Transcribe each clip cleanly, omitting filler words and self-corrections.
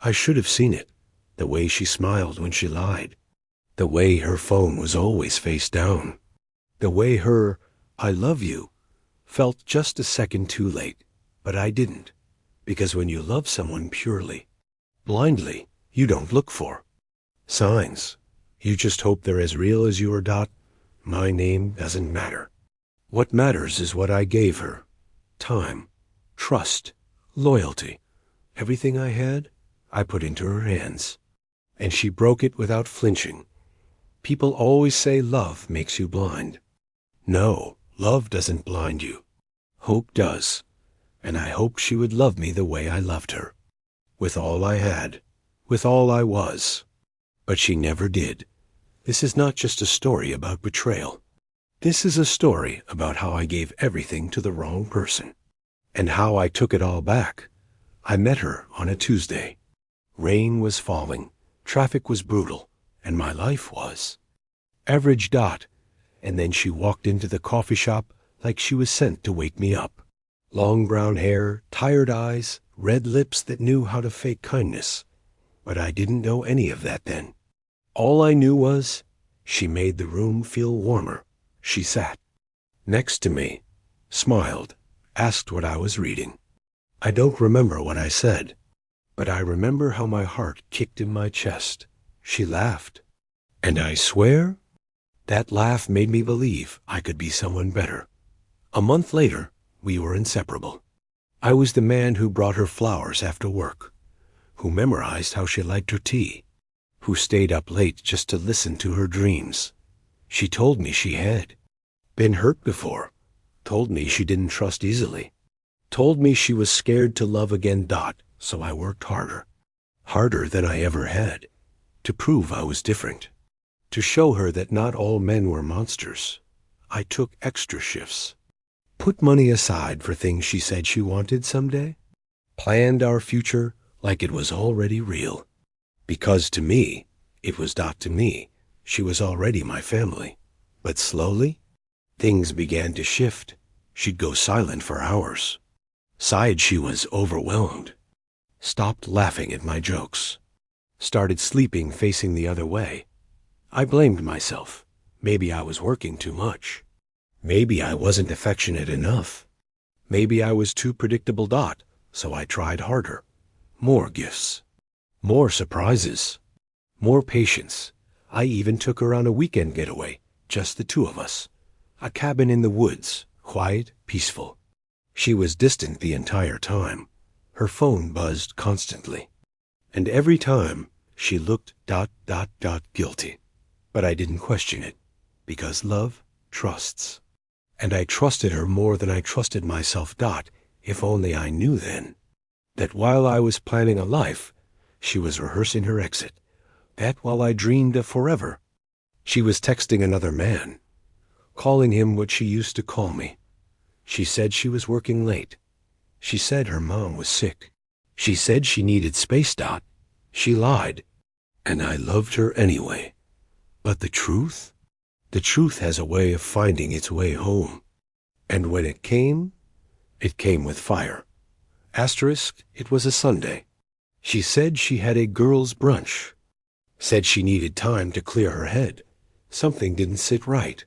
I should have seen it, the way she smiled when she lied, the way her phone was always face down, the way her "I love you" felt just a second too late. But I didn't, because when you love someone purely, blindly, you don't look for signs. You just hope they're as real as you are. My name doesn't matter. What matters is what I gave her. Time, trust, loyalty. Everything I had, I put into her hands. And she broke it without flinching. People always say love makes you blind. No, love doesn't blind you. Hope does. And I hoped she would love me the way I loved her. With all I had. With all I was. But she never did. This is not just a story about betrayal. This is a story about how I gave everything to the wrong person. And how I took it all back. I met her on a Tuesday. Rain was falling. Traffic was brutal. And my life was average. And then she walked into the coffee shop like she was sent to wake me up. Long brown hair, tired eyes, red lips that knew how to fake kindness. But I didn't know any of that then. All I knew was she made the room feel warmer. She sat next to me, smiled, asked what I was reading. I don't remember what I said, but I remember how my heart kicked in my chest. She laughed. And I swear, that laugh made me believe I could be someone better. A month later, we were inseparable. I was the man who brought her flowers after work, who memorized how she liked her tea, who stayed up late just to listen to her dreams. She told me she had been hurt before, told me she didn't trust easily, told me she was scared to love again. So I worked harder than I ever had, to prove I was different, to show her that not all men were monsters. I took extra shifts, put money aside for things she said she wanted someday, planned our future like it was already real. Because to me, it was to me, she was already my family. But slowly, things began to shift. She'd go silent for hours. Sighed she was overwhelmed. Stopped laughing at my jokes. Started sleeping facing the other way. I blamed myself. Maybe I was working too much. Maybe I wasn't affectionate enough. Maybe I was too predictable. So I tried harder. More gifts. More surprises. More patience. I even took her on a weekend getaway, just the two of us. A cabin in the woods, quiet, peaceful. She was distant the entire time. Her phone buzzed constantly. And every time, she looked guilty. But I didn't question it, because love trusts. And I trusted her more than I trusted myself. If only I knew then, that while I was planning a life, she was rehearsing her exit. That while I dreamed of forever, she was texting another man, calling him what she used to call me. She said she was working late. She said her mom was sick. She said she needed space. She lied. And I loved her anyway. But the truth? The truth has a way of finding its way home. And when it came with fire. It was a Sunday. She said she had a girls' brunch. Said she needed time to clear her head. Something didn't sit right.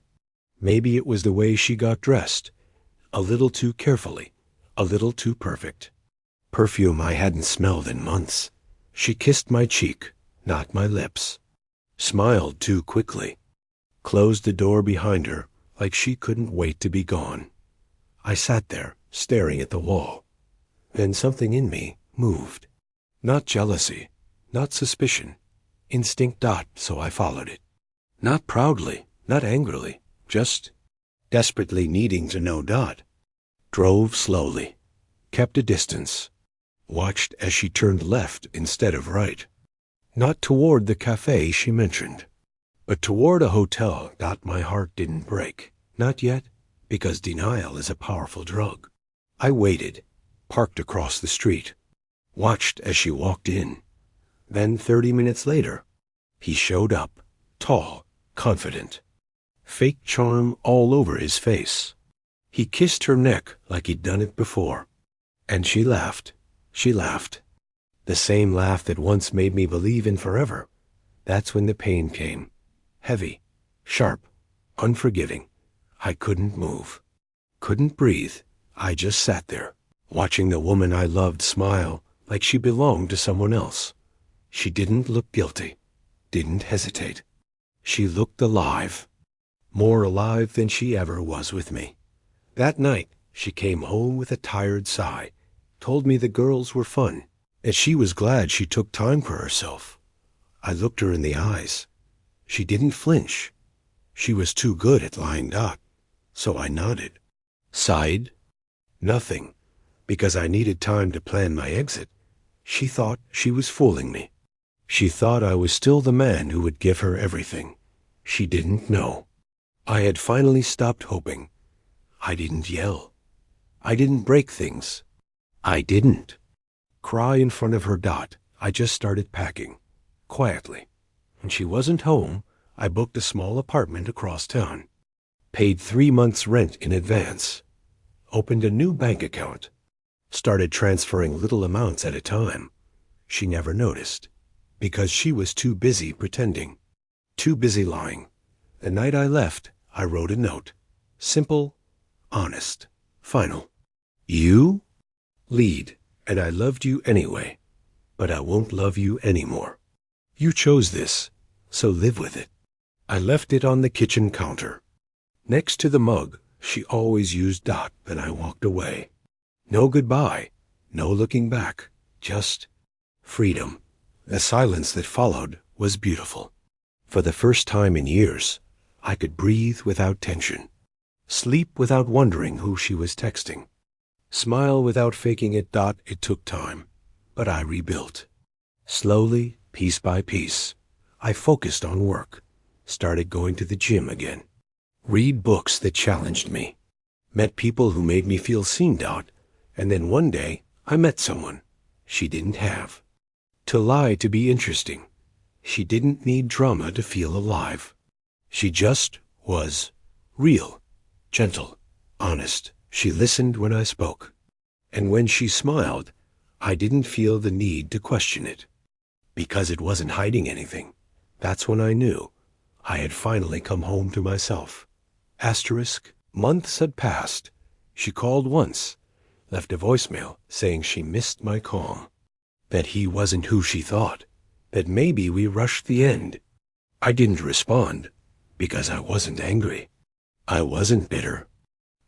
Maybe it was the way she got dressed. A little too carefully. A little too perfect. Perfume I hadn't smelled in months. She kissed my cheek, not my lips. Smiled too quickly. Closed the door behind her like she couldn't wait to be gone. I sat there, staring at the wall. Then something in me moved. Not jealousy, not suspicion. Instinct. So I followed it. Not proudly, not angrily, just desperately needing to know. Drove slowly. Kept a distance. Watched as she turned left instead of right. Not toward the cafe she mentioned, but toward a hotel. My heart didn't break. Not yet, because denial is a powerful drug. I waited, parked across the street. Watched as she walked in. Then 30 minutes later, he showed up, tall, confident. Fake charm all over his face. He kissed her neck like he'd done it before. And she laughed. She laughed. The same laugh that once made me believe in forever. That's when the pain came. Heavy, sharp, unforgiving. I couldn't move. Couldn't breathe. I just sat there, watching the woman I loved smile like she belonged to someone else. She didn't look guilty. Didn't hesitate. She looked alive. More alive than she ever was with me. That night, she came home with a tired sigh, told me the girls were fun, that she was glad she took time for herself. I looked her in the eyes. She didn't flinch. She was too good at lying dot, so I nodded. Sighed? Nothing, because I needed time to plan my exit. She thought she was fooling me. She thought I was still the man who would give her everything. She didn't know. I had finally stopped hoping. I didn't yell. I didn't break things. I didn't cry in front of her dot. I just started packing, quietly. When she wasn't home, I booked a small apartment across town, paid 3 months' rent in advance, opened a new bank account, started transferring little amounts at a time. She never noticed, because she was too busy pretending, too busy lying. The night I left, I wrote a note. Simple, honest, final. You lead, and I loved you anyway, but I won't love you anymore. You chose this, so live with it. I left it on the kitchen counter. Next to the mug she always used dot, and I walked away. No goodbye, no looking back, just freedom. The silence that followed was beautiful. For the first time in years, I could breathe without tension, sleep without wondering who she was texting, smile without faking it. Dot, it took time, but I rebuilt. Slowly, piece by piece, I focused on work, started going to the gym again, read books that challenged me, met people who made me feel seen. Dot, and then one day I met someone she didn't have to lie to be interesting. She didn't need drama to feel alive. She just was real, gentle, honest. She listened when I spoke. And when she smiled, I didn't feel the need to question it, because it wasn't hiding anything. That's when I knew I had finally come home to myself. Asterisk, months had passed. She called once, left a voicemail saying she missed my calm, that he wasn't who she thought, that maybe we rushed the end. I didn't respond, because I wasn't angry. I wasn't bitter.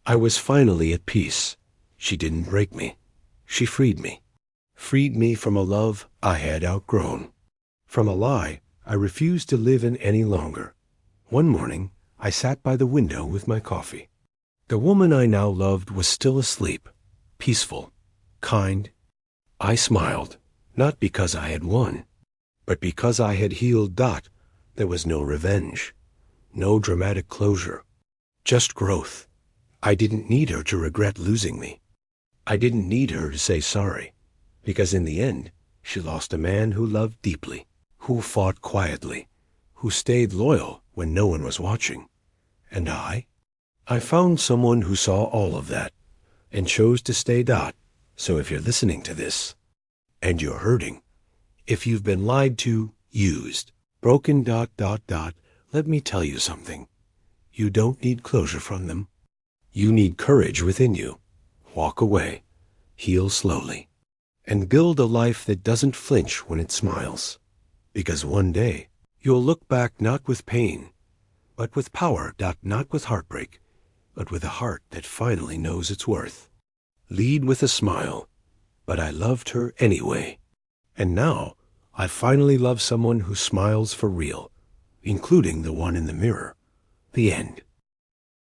I was finally at peace. She didn't break me. She freed me. Freed me from a love I had outgrown, from a lie I refused to live in any longer. One morning, I sat by the window with my coffee. The woman I now loved was still asleep, peaceful, kind. I smiled, not because I had won, but because I had healed. Dot, there was no revenge, no dramatic closure, just growth. I didn't need her to regret losing me. I didn't need her to say sorry, because in the end, she lost a man who loved deeply, who fought quietly, who stayed loyal when no one was watching. And I found someone who saw all of that and chose to stay. Dot, so if you're listening to this and you're hurting, if you've been lied to, used, broken. Let me tell you something. You don't need closure from them. You need courage within you. Walk away, heal slowly, and build a life that doesn't flinch when it smiles. Because one day, you'll look back not with pain, but with power. Not with heartbreak, but with a heart that finally knows its worth. Lead with a smile, but I loved her anyway. And now, I finally love someone who smiles for real, including the one in the mirror. The end.